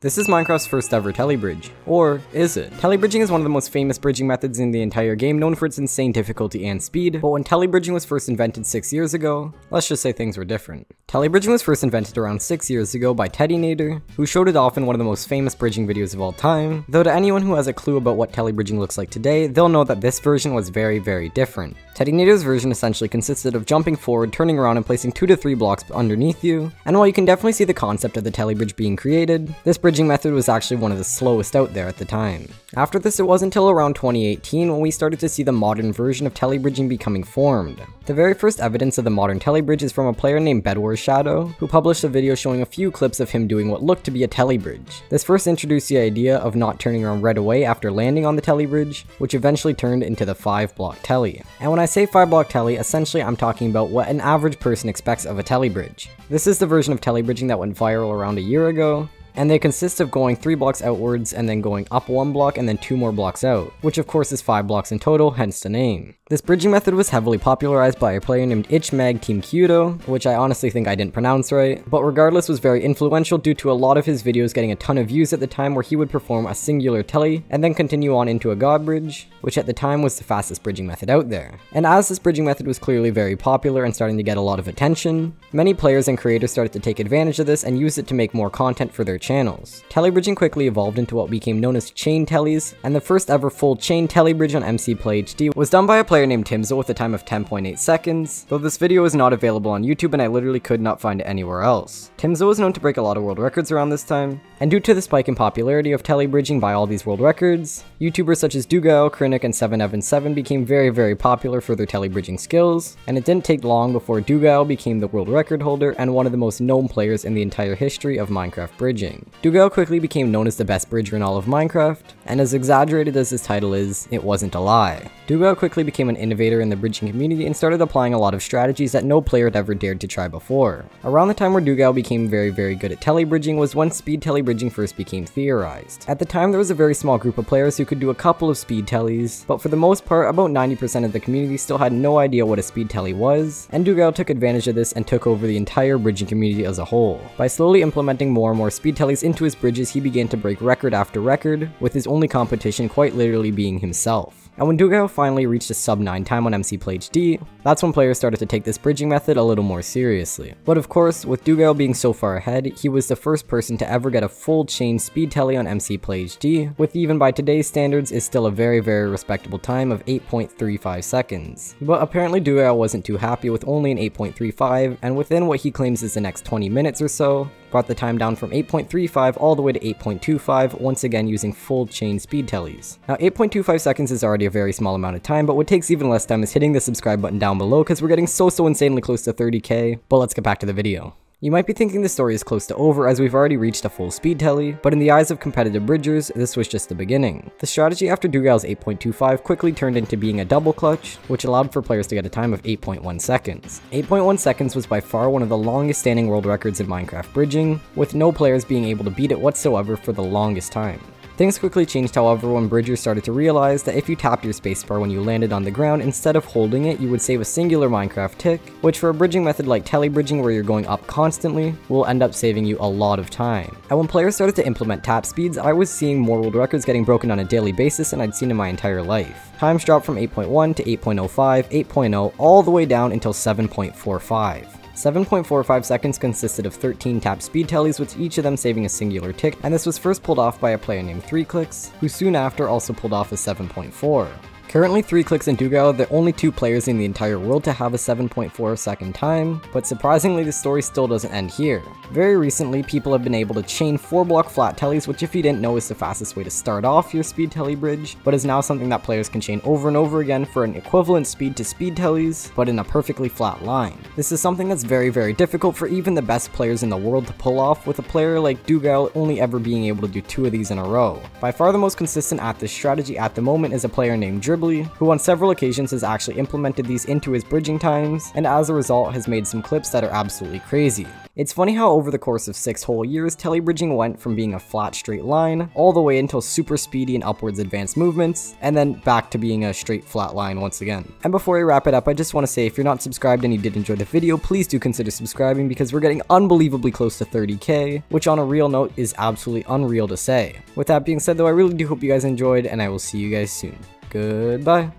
This is Minecraft's first ever Telly bridge. Or is it? Telly bridging is one of the most famous bridging methods in the entire game, known for its insane difficulty and speed, but when Telly bridging was first invented 6 years ago, let's just say things were different. Telly bridging was first invented around 6 years ago by Teddy, who showed it off in one of the most famous bridging videos of all time, though to anyone who has a clue about what Telly bridging looks like today, they'll know that this version was very different. Teddy's version essentially consisted of jumping forward, turning around, and placing 2 to 3 blocks underneath you, and while you can definitely see the concept of the Telly bridge being created, this bridging method was actually one of the slowest out there at the time. After this, it wasn't until around 2018 when we started to see the modern version of Telly bridging becoming formed. The very first evidence of the modern Telly bridge is from a player named Bedwars Shadow, who published a video showing a few clips of him doing what looked to be a Telly bridge. This first introduced the idea of not turning around right away after landing on the Telly bridge, which eventually turned into the 5-block Telly. And when I say 5-block Telly, essentially I'm talking about what an average person expects of a Telly bridge. This is the version of Telly bridging that went viral around a year ago, and they consist of going 3 blocks outwards and then going up 1 block and then 2 more blocks out, which of course is 5 blocks in total, hence the name. This bridging method was heavily popularized by a player named IchMagTeamKudo, which I honestly think I didn't pronounce right, but regardless was very influential due to a lot of his videos getting a ton of views at the time, where he would perform a singular Telly and then continue on into a God bridge, which at the time was the fastest bridging method out there. And as this bridging method was clearly very popular and starting to get a lot of attention, many players and creators started to take advantage of this and use it to make more content for their channels. Telly bridging quickly evolved into what became known as chain Tellys, and the first ever full chain Telly bridge on MCPlayHD was done by a player named Timzo with a time of 10.8 seconds, though this video is not available on YouTube and I literally could not find it anywhere else. Timzo was known to break a lot of world records around this time, and due to the spike in popularity of Telly bridging by all these world records, YouTubers such as Dugal, Krennic, and 7evan7 became very popular for their Telly bridging skills, and it didn't take long before Dugal became the world record holder and one of the most known players in the entire history of Minecraft bridging. Dugal quickly became known as the best bridger in all of Minecraft, and as exaggerated as his title is, it wasn't a lie. Dugal quickly became an innovator in the bridging community and started applying a lot of strategies that no player had ever dared to try before. Around the time where Dugal became very good at Telly bridging was when speed Telly bridging first became theorized. At the time, there was a very small group of players who could do a couple of speed Tellys, but for the most part, about 90% of the community still had no idea what a speed Telly was, and Dugal took advantage of this and took over the entire bridging community as a whole. By slowly implementing more and more speed Tellys into his bridges, he began to break record after record, with his only competition quite literally being himself. And when Dugal finally reached a sub 9 time on MCPlayHD, that's when players started to take this bridging method a little more seriously. But of course, with Dugal being so far ahead, he was the first person to ever get a full chain speed Telly on MCPlayHD, with even by today's standards is still a very respectable time of 8.35 seconds. But apparently Dugal wasn't too happy with only an 8.35, and within what he claims is the next 20 minutes or so, brought the time down from 8.35 all the way to 8.25, once again using full chain speed Tellys. Now 8.25 seconds is already a very small amount of time, but what takes even less time is hitting the subscribe button down below, because we're getting so insanely close to 30k, but let's get back to the video. You might be thinking the story is close to over as we've already reached a full speed Telly, but in the eyes of competitive bridgers, this was just the beginning. The strategy after Dugal's 8.25 quickly turned into being a double clutch, which allowed for players to get a time of 8.1 seconds. 8.1 seconds was by far one of the longest standing world records in Minecraft bridging, with no players being able to beat it whatsoever for the longest time. Things quickly changed, however, when bridgers started to realize that if you tapped your spacebar when you landed on the ground, instead of holding it, you would save a singular Minecraft tick, which for a bridging method like Telly bridging where you're going up constantly, will end up saving you a lot of time. And when players started to implement tap speeds, I was seeing more world records getting broken on a daily basis than I'd seen in my entire life. Times dropped from 8.1 to 8.05, 8.0, all the way down until 7.45. 7.45 seconds consisted of 13 tap speed Tellys, with each of them saving a singular tick, and this was first pulled off by a player named 3clicks, who soon after also pulled off a 7.4. Currently, 3clicks and Dugal are the only 2 players in the entire world to have a 7.4 second time, but surprisingly the story still doesn't end here. Very recently, people have been able to chain 4-block flat Tellys, which if you didn't know is the fastest way to start off your speed Telly bridge, but is now something that players can chain over and over again for an equivalent speed to speed Tellys, but in a perfectly flat line. This is something that's very difficult for even the best players in the world to pull off, with a player like Dugal only ever being able to do 2 of these in a row. By far the most consistent at this strategy at the moment is a player named Dribble, notably, who on several occasions has actually implemented these into his bridging times, and as a result has made some clips that are absolutely crazy. It's funny how over the course of 6 whole years, Telly bridging went from being a flat straight line, all the way until super speedy and upwards advanced movements, and then back to being a straight flat line once again. And before I wrap it up, I just want to say if you're not subscribed and you did enjoy the video, please do consider subscribing because we're getting unbelievably close to 30k, which on a real note is absolutely unreal to say. With that being said though, I really do hope you guys enjoyed, and I will see you guys soon. Goodbye.